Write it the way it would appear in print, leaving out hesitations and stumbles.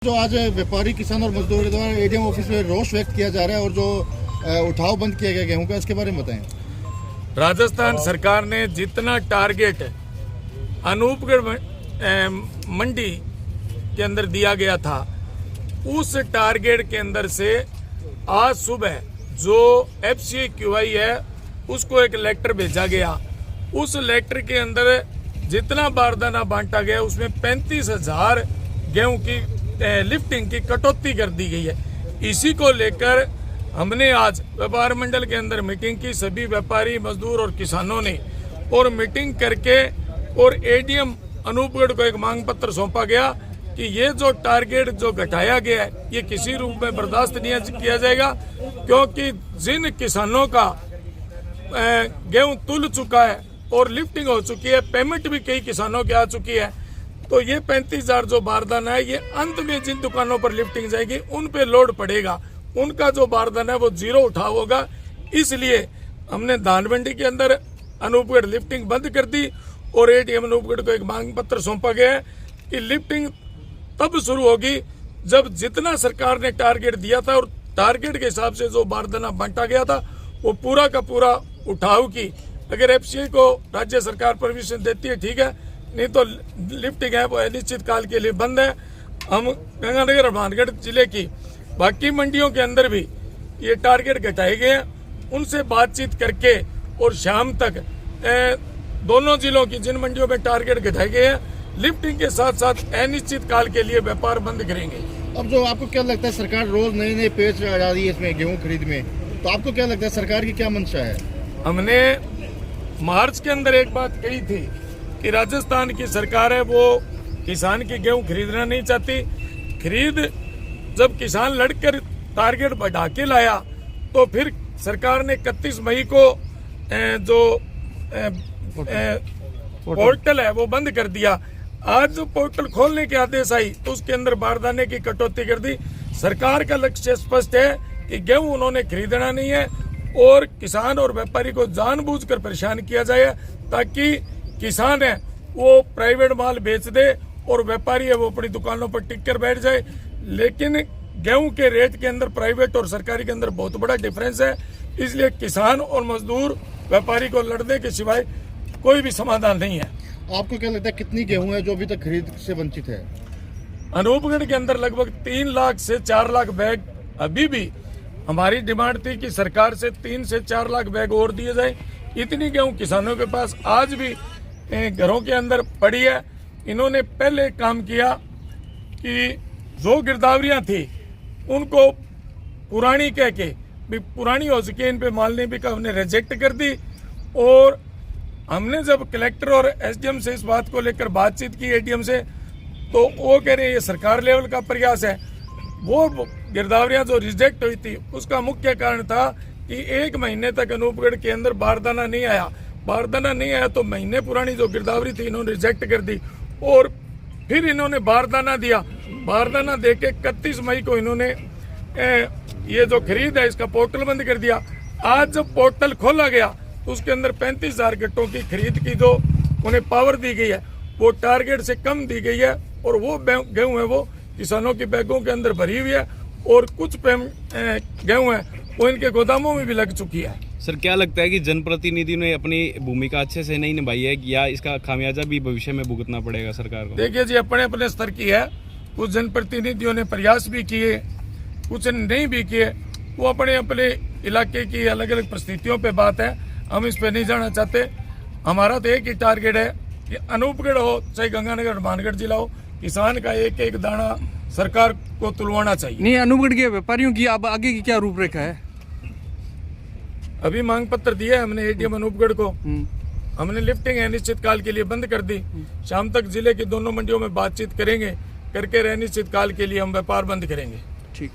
जो आज व्यापारी किसान और मजदूर द्वारा एडीएम ऑफिस में रोष व्यक्त किया जा रहा है और जो उठाव बंद किया गया गेहूं का, इसके बारे में बताएं। राजस्थान सरकार ने जितना टारगेट अनूपगढ़ मंडी के अंदर दिया गया था, उस टारगेट के अंदर से आज सुबह जो FCQI है उसको एक लेटर भेजा गया। उस लेटर के अंदर जितना बारदाना बांटा गया उसमें 35,000 गेहूं की लिफ्टिंग की कटौती कर दी गई है। इसी को लेकर हमने आज व्यापार मंडल के अंदर मीटिंग की, सभी व्यापारी मजदूर और किसानों ने, और मीटिंग करके और एडीएम अनूपगढ़ को एक मांग पत्र सौंपा गया कि ये जो टारगेट जो घटाया गया है ये किसी रूप में बर्दाश्त नहीं किया जाएगा, क्योंकि जिन किसानों का गेहूं तुल चुका है और लिफ्टिंग हो चुकी है, पेमेंट भी कई किसानों की आ चुकी है, तो ये 35,000 जो बारदाना है ये अंत में जिन दुकानों पर लिफ्टिंग जाएगी उन पे लोड पड़ेगा, उनका जो बारदाना है वो जीरो उठाव होगा। इसलिए हमने धान मंडी के अंदर अनूपगढ़ लिफ्टिंग बंद कर दी और एडीएम अनूपगढ़ को एक मांग पत्र सौंपा गया है कि लिफ्टिंग तब शुरू होगी जब जितना सरकार ने टारगेट दिया था और टारगेट के हिसाब से जो बारदाना बांटा गया था वो पूरा का पूरा उठाव की। अगर FCI को राज्य सरकार परमिशन देती है ठीक है, नहीं तो लिफ्टिंग है वो अनिश्चित काल के लिए बंद है। हम गंगानगर और हनुमानगढ़ जिले की बाकी मंडियों के अंदर भी ये टारगेट घटाए गए हैं, उनसे बातचीत करके और शाम तक दोनों जिलों की जिन मंडियों में टारगेट घटाए गए हैं लिफ्टिंग के साथ साथ अनिश्चित काल के लिए व्यापार बंद करेंगे। अब जो आपको क्या लगता है, सरकार रोज नए नए पेच डाल रही है इसमें गेहूं खरीद में, तो आपको क्या लगता है सरकार की क्या मंशा है? हमने मार्च के अंदर एक बात कही थी कि राजस्थान की सरकार है वो किसान की गेहूं खरीदना नहीं चाहती। खरीद जब किसान लड़कर टारगेट बढ़ा के लाया तो फिर सरकार ने 31 मई को जो पोर्टल है वो बंद कर दिया। आज जो पोर्टल खोलने के आदेश आई तो उसके अंदर बारदाने की कटौती कर दी। सरकार का लक्ष्य स्पष्ट है कि गेहूं उन्होंने खरीदना नहीं है और किसान और व्यापारी को जानबूझकर परेशान किया जाए ताकि किसान है वो प्राइवेट माल बेच दे और व्यापारी है वो अपनी दुकानों पर टिक कर बैठ जाए। लेकिन गेहूं के रेट के अंदर प्राइवेट और सरकारी के अंदर बहुत बड़ा डिफरेंस है, इसलिए किसान और मजदूर व्यापारी को लड़ने के सिवाय कोई भी समाधान नहीं है। आपको क्या लगता है कितनी गेहूं है जो अभी तक खरीद से वंचित है? अनूपगढ़ के अंदर लगभग 3 लाख से 4 लाख बैग अभी भी हमारी डिमांड थी कि सरकार से 3 से 4 लाख बैग और दिए जाए। इतनी गेहूं किसानों के पास आज भी घरों के अंदर पड़ी है। इन्होंने पहले काम किया कि जो गिरदावरियां थी उनको पुरानी कह के भी पुरानी हो चुकी है, इन पे माल नहीं बिका, हमने रिजेक्ट कर दी। और हमने जब कलेक्टर और SDM से इस बात को लेकर बातचीत की ADM से, तो वो कह रहे हैं ये सरकार लेवल का प्रयास है। वो गिरदावरियां जो रिजेक्ट हुई थी उसका मुख्य कारण था कि 1 महीने तक अनूपगढ़ के अंदर बारदाना नहीं आया। बारदाना नहीं आया तो महीने पुरानी जो गिरदावरी थी इन्होंने रिजेक्ट कर दी और फिर इन्होंने बारदाना दिया। बारदाना देके 31 मई को इन्होंने ये जो खरीद है इसका पोर्टल बंद कर दिया। आज जब पोर्टल खोला गया तो उसके अंदर 35,000 गट्टों की खरीद की जो उन्हें पावर दी गई है वो टारगेट से कम दी गई है और वो गेहूं है वो किसानों की बैगों के अंदर भरी हुई है और कुछ गेहूं है वो इनके गोदामों में भी लग चुकी है। सर क्या लगता है कि जनप्रतिनिधि ने अपनी भूमिका अच्छे से नहीं निभाई है या इसका खामियाजा भी भविष्य में भुगतना पड़ेगा सरकार को? देखिए जी, अपने अपने स्तर की है। कुछ जनप्रतिनिधियों ने प्रयास भी किए, कुछ नहीं भी किए, वो अपने अपने इलाके की अलग अलग परिस्थितियों पे बात है, हम इस पे नहीं जाना चाहते। हमारा तो एक ही टारगेट है कि अनूपगढ़ हो चाहे गंगानगर हनुमानगढ़ जिला हो, किसान का एक एक दाना सरकार को तुलवाना चाहिए। नहीं, अनूपगढ़ के व्यापारियों की अब आगे की क्या रूपरेखा है? अभी मांग पत्र दिया है हमने ADM अनूपगढ़ को, हमने लिफ्टिंग अनिश्चित काल के लिए बंद कर दी। शाम तक जिले की दोनों मंडियों में बातचीत करेंगे, करके अनिश्चित काल के लिए हम व्यापार बंद करेंगे। ठीक।